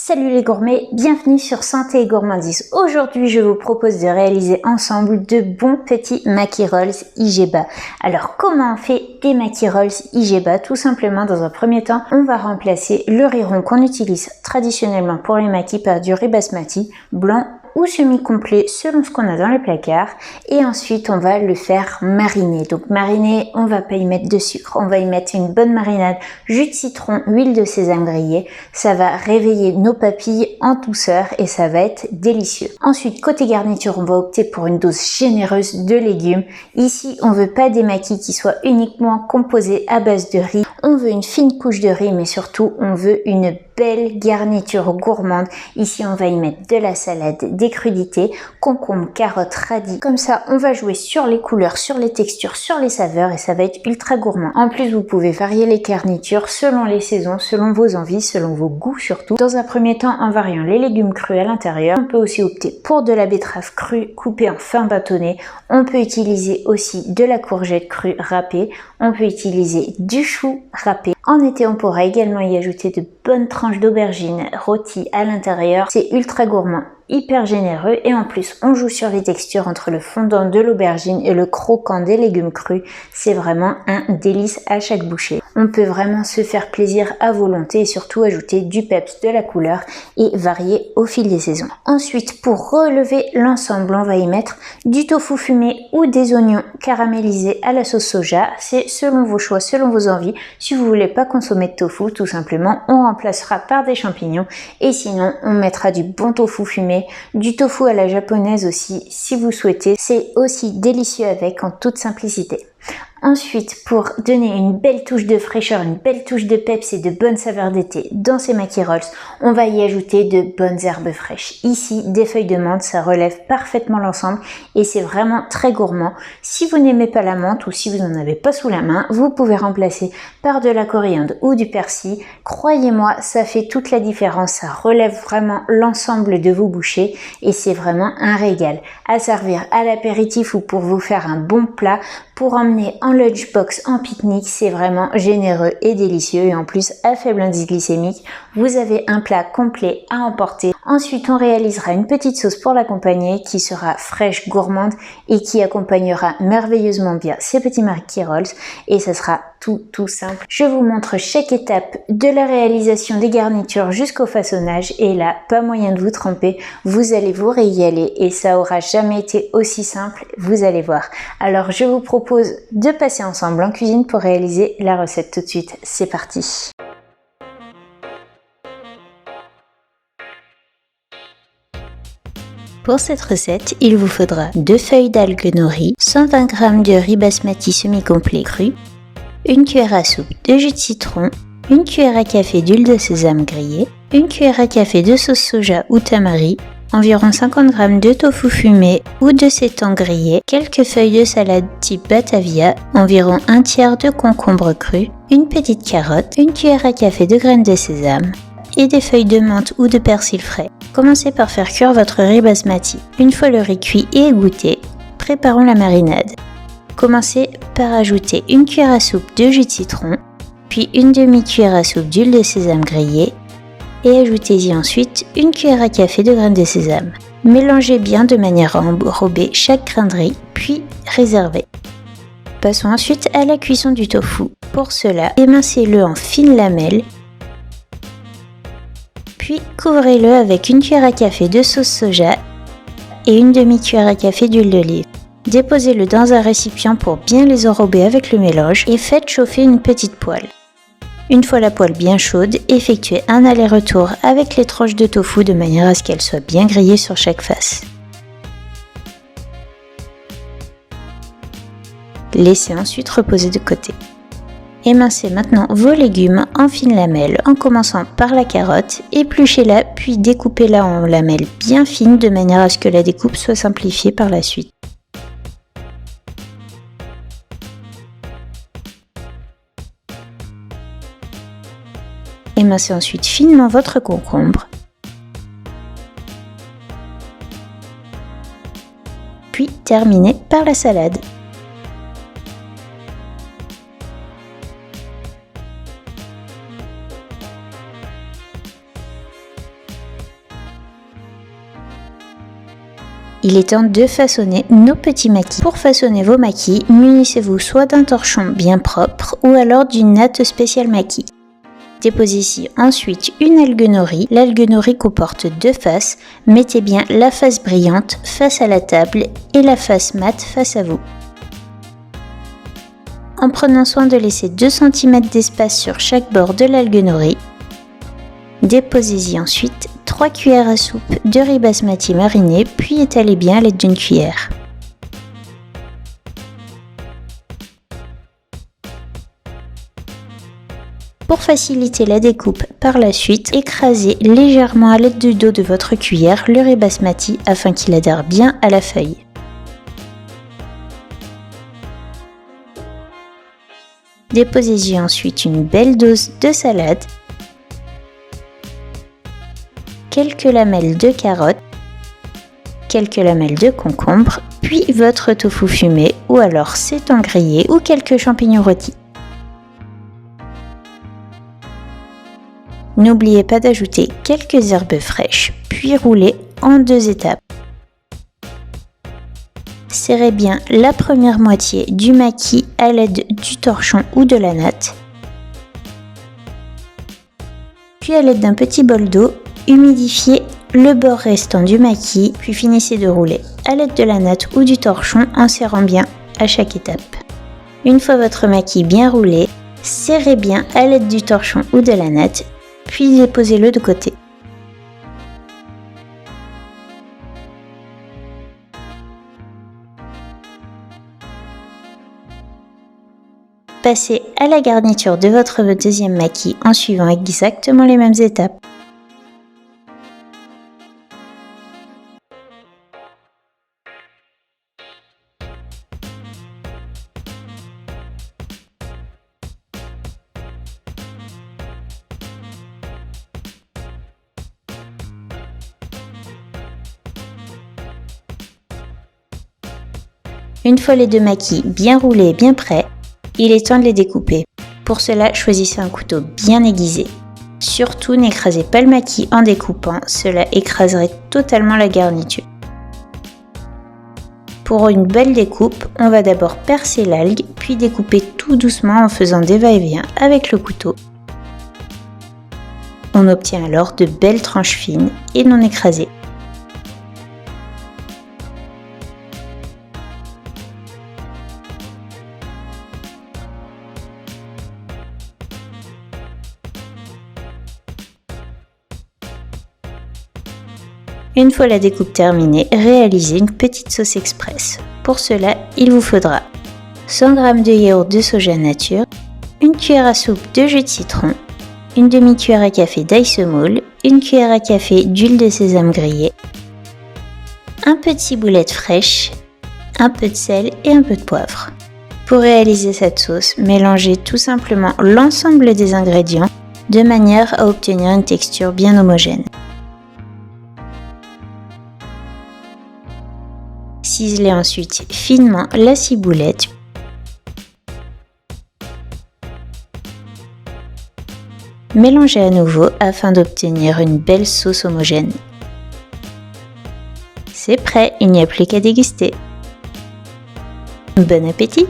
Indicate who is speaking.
Speaker 1: Salut les gourmets, bienvenue sur Santé et Gourmandise. Aujourd'hui, je vous propose de réaliser ensemble de bons petits Maki Rolls Igieba. Alors, comment on fait des Maki Rolls Igieba? Tout simplement, dans un premier temps, on va remplacer le riz rond qu'on utilise traditionnellement pour les makis par du riz basmati blanc ou semi-complet selon ce qu'on a dans le placard, et ensuite on va le faire mariner. Donc mariner, on va pas y mettre de sucre, on va y mettre une bonne marinade, jus de citron, huile de sésame grillée. Ça va réveiller nos papilles en douceur et ça va être délicieux. Ensuite, côté garniture, on va opter pour une dose généreuse de légumes. Ici, on veut pas des makis qui soient uniquement composés à base de riz. On veut une fine couche de riz, mais surtout on veut une belle garniture gourmande. Ici, on va y mettre de la salade, des crudités, concombres, carottes, radis. Comme ça, on va jouer sur les couleurs, sur les textures, sur les saveurs et ça va être ultra gourmand. En plus, vous pouvez varier les garnitures selon les saisons, selon vos envies, selon vos goûts surtout. Dans un premier temps, en variant les légumes crus à l'intérieur, on peut aussi opter pour de la betterave crue coupée en fin bâtonnet. On peut utiliser aussi de la courgette crue râpée. On peut utiliser du chou râpé. En été, on pourra également y ajouter de bonnes tranches d'aubergines rôties à l'intérieur. C'est ultra gourmand, hyper généreux et en plus on joue sur les textures entre le fondant de l'aubergine et le croquant des légumes crus. C'est vraiment un délice à chaque bouchée. On peut vraiment se faire plaisir à volonté et surtout ajouter du peps, de la couleur et varier au fil des saisons. Ensuite, pour relever l'ensemble, on va y mettre du tofu fumé ou des oignons caramélisés à la sauce soja. C'est selon vos choix, selon vos envies. Si vous voulez pas consommer de tofu, tout simplement, on remplacera par des champignons et sinon on mettra du bon tofu fumé, du tofu à la japonaise aussi si vous souhaitez. C'est aussi délicieux avec en toute simplicité. Ensuite, pour donner une belle touche de fraîcheur, une belle touche de peps et de bonnes saveurs d'été dans ces Maki Rolls, on va y ajouter de bonnes herbes fraîches. Ici, des feuilles de menthe, ça relève parfaitement l'ensemble et c'est vraiment très gourmand. Si vous n'aimez pas la menthe ou si vous n'en avez pas sous la main, vous pouvez remplacer par de la coriandre ou du persil. Croyez-moi, ça fait toute la différence, ça relève vraiment l'ensemble de vos bouchées et c'est vraiment un régal. À servir à l'apéritif ou pour vous faire un bon plat, pour emmener en lunchbox, en pique-nique, c'est vraiment généreux et délicieux et en plus à faible indice glycémique, vous avez un plat complet à emporter. Ensuite, on réalisera une petite sauce pour l'accompagner qui sera fraîche, gourmande et qui accompagnera merveilleusement bien ces petits Maki Rolls et ça sera tout simple. Je vous montre chaque étape de la réalisation des garnitures jusqu'au façonnage et là, pas moyen de vous tromper, vous allez vous régaler et ça aura jamais été aussi simple, vous allez voir. Alors, je vous propose de passer ensemble en cuisine pour réaliser la recette tout de suite. C'est parti! Pour cette recette, il vous faudra 2 feuilles d'algues nori, 120 g de riz basmati semi-complet cru, une cuillère à soupe de jus de citron, une cuillère à café d'huile de sésame grillée, une cuillère à café de sauce soja ou tamari, environ 50 g de tofu fumé ou de seitan grillé, quelques feuilles de salade type Batavia, environ un tiers de concombre cru, une petite carotte, une cuillère à café de graines de sésame et des feuilles de menthe ou de persil frais. Commencez par faire cuire votre riz basmati. Une fois le riz cuit et égoutté, préparons la marinade. Commencez par ajouter une cuillère à soupe de jus de citron, puis une demi-cuillère à soupe d'huile de sésame grillée et ajoutez-y ensuite une cuillère à café de graines de sésame. Mélangez bien de manière à enrober chaque grain de riz, puis réservez. Passons ensuite à la cuisson du tofu. Pour cela, émincez-le en fines lamelles, puis couvrez-le avec une cuillère à café de sauce soja et une demi-cuillère à café d'huile d'olive. Déposez-le dans un récipient pour bien les enrober avec le mélange et faites chauffer une petite poêle. Une fois la poêle bien chaude, effectuez un aller-retour avec les tranches de tofu de manière à ce qu'elles soient bien grillées sur chaque face. Laissez ensuite reposer de côté. Émincez maintenant vos légumes en fines lamelles en commençant par la carotte, épluchez-la puis découpez-la en lamelles bien fines de manière à ce que la découpe soit simplifiée par la suite. Émincez ensuite finement votre concombre. Puis terminez par la salade. il est temps de façonner nos petits maquis. Pour façonner vos maquis, munissez-vous soit d'un torchon bien propre ou alors d'une natte spéciale maquis. Déposez ici ensuite une algue nori. L'algue nori comporte deux faces. Mettez bien la face brillante face à la table et la face mate face à vous. En prenant soin de laisser 2 cm d'espace sur chaque bord de l'algue nori, déposez-y ensuite 3 cuillères à soupe de riz basmati mariné, puis étalez bien à l'aide d'une cuillère. Pour faciliter la découpe par la suite, écrasez légèrement à l'aide du dos de votre cuillère le riz basmati afin qu'il adhère bien à la feuille. Déposez-y ensuite une belle dose de salade, quelques lamelles de carottes, quelques lamelles de concombre, puis votre tofu fumé ou alors seitan grillé ou quelques champignons rôtis. N'oubliez pas d'ajouter quelques herbes fraîches, puis roulez en 2 étapes. Serrez bien la première moitié du maquis à l'aide du torchon ou de la natte. Puis à l'aide d'un petit bol d'eau, humidifiez le bord restant du maquis, puis finissez de rouler à l'aide de la natte ou du torchon en serrant bien à chaque étape. Une fois votre maquis bien roulé, serrez bien à l'aide du torchon ou de la natte, puis déposez-le de côté. Passez à la garniture de votre deuxième maquis en suivant exactement les mêmes étapes. Une fois les 2 maquis bien roulés et bien prêts, il est temps de les découper. Pour cela, choisissez un couteau bien aiguisé. Surtout, n'écrasez pas le maquis en découpant, cela écraserait totalement la garniture. Pour une belle découpe, on va d'abord percer l'algue, puis découper tout doucement en faisant des va-et-vient avec le couteau. On obtient alors de belles tranches fines et non écrasées. Une fois la découpe terminée, réalisez une petite sauce express. Pour cela, il vous faudra 100 g de yaourt de soja nature, une cuillère à soupe de jus de citron, une demi-cuillère à café d'ail semoule, une cuillère à café d'huile de sésame grillée, un peu de ciboulette fraîche, un peu de sel et un peu de poivre. Pour réaliser cette sauce, mélangez tout simplement l'ensemble des ingrédients de manière à obtenir une texture bien homogène. Ciselez ensuite finement la ciboulette. Mélangez à nouveau afin d'obtenir une belle sauce homogène. C'est prêt, il n'y a plus qu'à déguster. Bon appétit!